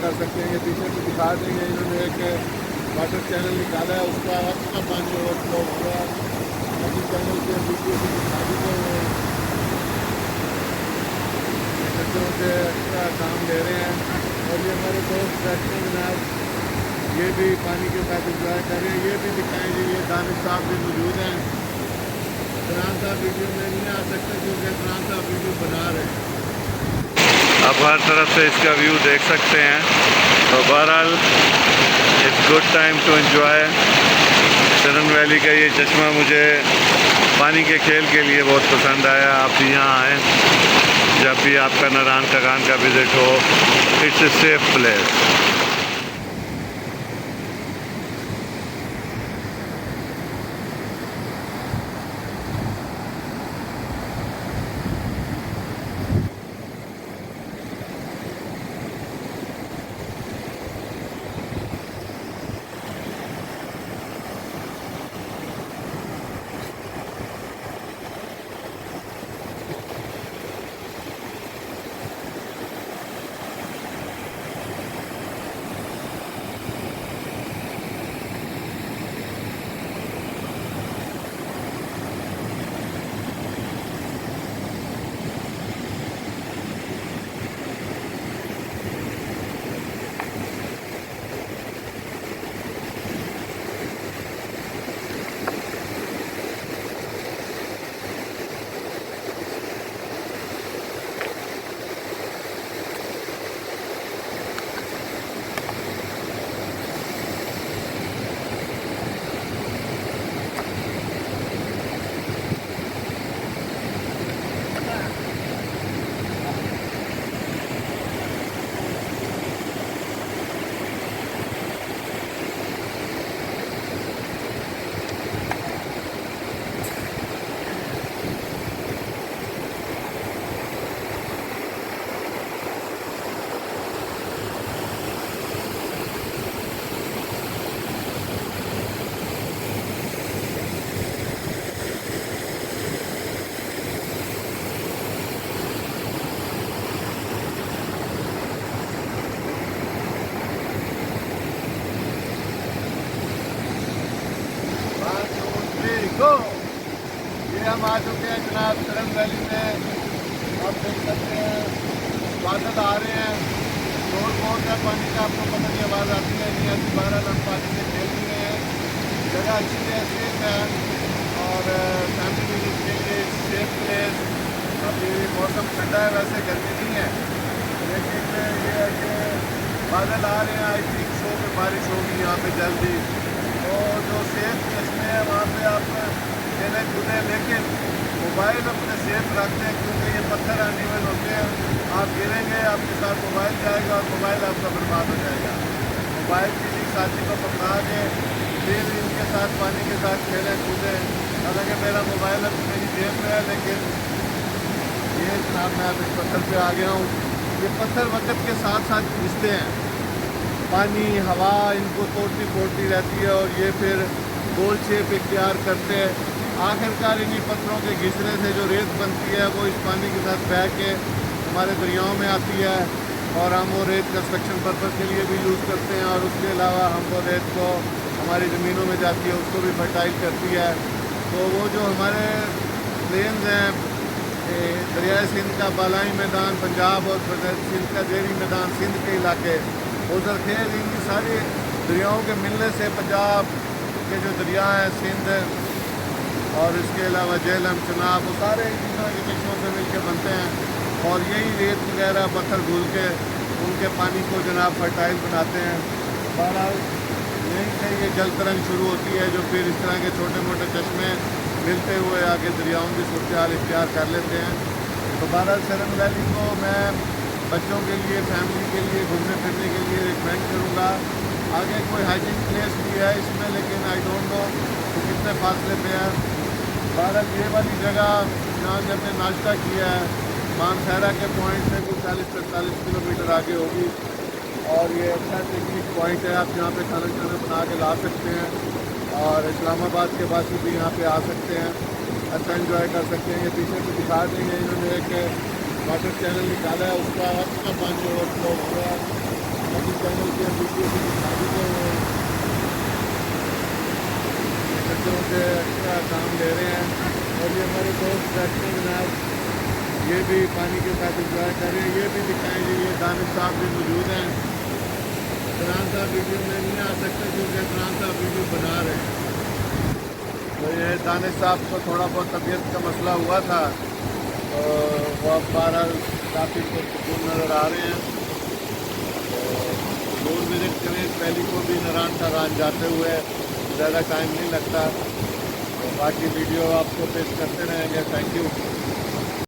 कर सकते हैं। ये पीछे से दिखा देंगे, इन्होंने एक वाटर चैनल निकाला है, उसका अपना पानी ओवरफ्लो हो रहा है। बाकी चैनल के वीडियो भी दिखा देते हैं, कचरों से एक्स्ट्रा काम ले रहे हैं। और ये हमारे दोस्त बैठते हैं जनाब, ये भी पानी के साथ इंजॉय कर रहे हैं। ये भी दिखाएंगे, ये दानिश साहब भी मौजूद हैं। इमरान साहब वीडियो में नहीं आ सकते क्योंकि इमरान साहब वीडियो बना रहे हैं। आप हर तरफ से इसका व्यू देख सकते हैं। तो बहरहाल it's good time to enjoy. Saran valley का ये चश्मा मुझे पानी के खेल के लिए बहुत पसंद आया। आप भी यहाँ आएँ, जब भी आपका नारायण कगान का विज़िट हो। It's a safe place. ये हम आ चुके हैं जनाब सरन वैली में। आप देख सकते हैं बादल आ रहे हैं, शोर बहुत है पानी का, आपको पता नहीं आवाज़ आती है नहीं आती। बहरहाल हम पानी में खेल भी रहे हैं। जगह अच्छी है, सेफ है और फैमिली विजिट के लिए सेफ प्लेस। अभी मौसम ठंडा है, वैसे गर्मी नहीं है, लेकिन ये है कि बादल आ रहे हैं। आई थिंक शो में बारिश होगी यहाँ पे जल्दी। तो जो सेफ चश्मे हैं वहाँ पे आप खेले कूदें, लेकिन मोबाइल अपने सेफ रखते हैं क्योंकि ये पत्थर अनइवन होते हैं। आप गिरेंगे, आपके साथ मोबाइल जाएगा और मोबाइल आपका बर्बाद हो जाएगा। मोबाइल किसी साथी को पकड़ा के फिर इनके साथ पानी के साथ खेलें कूदें। हालांकि मेरा मोबाइल अब मेरी जेब में है, लेकिन ये जनाब मैं अब इस पत्थर पे आ गया हूँ। ये पत्थर वक्त के साथ साथ घिसते हैं, पानी हवा इनको तोड़ती फोड़ती रहती है और ये फिर गोल शेप इख्तियार करते हैं। आखिरकार इन्हीं पत्थरों के घिसने से जो रेत बनती है वो इस पानी के साथ बह के हमारे दरियाओं में आती है और हम वो रेत कंस्ट्रक्शन पर्पज़ के लिए भी यूज़ करते हैं। और उसके अलावा हम वो रेत को हमारी ज़मीनों में जाती है, उसको भी फर्टाइल करती है। तो वो जो हमारे प्लेन्स हैं, दरियाए सिंध का बालाई मैदान पंजाब और सिंध का जेरी मैदान सिंध के इलाके, उधर खेल इनकी सारी दरियाओं के मिलने से पंजाब के जो दरिया हैं सिंध और इसके अलावा झेलम चनाब, वो सारे इसी तरह के चश्मों से मिल के बनते हैं। और यही रेत वगैरह पत्थर घुल के उनके पानी को जनाब फर्टाइल बनाते हैं। बहरहाल यहीं से ये जल तरंग शुरू होती है जो फिर इस तरह के छोटे मोटे चश्मे मिलते हुए आगे दरियाओं की सूरत हाल इख्तियार कर लेते हैं। तो बहरहाल सरन वैली को मैं बच्चों के लिए, फैमिली के लिए, घूमने फिरने के लिए रिकमेंड करूँगा। आगे कोई हाइकिंग प्लेस भी है इसमें, लेकिन आई डोंट नो तो कितने फासले पे है। बहरहाल ये वाली जगह जहाँ से हमने नाश्ता किया है मानसहरा के पॉइंट से कुछ 40-45 किलोमीटर आगे होगी और ये अच्छा पिकनिक पॉइंट है। आप यहाँ पे खाना खाना बना के ला सकते हैं और इस्लामाबाद के बाद भी यहाँ पे आ सकते हैं, अच्छा एंजॉय कर सकते हैं। ये पीछे से दिखा देंगे, इन्होंने एक वाटर चैनल निकाला है, उसका अपना पानी ओवरफ्लो हो रहा है। चैनल के वीडियो की दिखा दी है, बच्चों से एक्स्ट्रा काम ले रहे हैं। और ये हमारे दोस्त बैठते हैं जनाब, ये भी पानी के साथ इंजॉय कर रहे हैं। ये भी दिखाएंगे, ये दानिश साहब भी मौजूद हैं। इमरान साहब वीडियो में नहीं आ सकते क्योंकि इमरान साहब वीडियो बना रहे हैं। तो ये दानिश साहब को थोड़ा बहुत तबीयत का मसला हुआ था, तो वो अब बहरहाल काफ़ी सुकून नज़र आ रहे हैं। तो ज़रूर विज़िट करें इस वैली को भी। नारायण सारान जाते हुए ज़्यादा टाइम नहीं लगता। तो बाकी वीडियो आपको पेश करते रहेंगे। Thank you.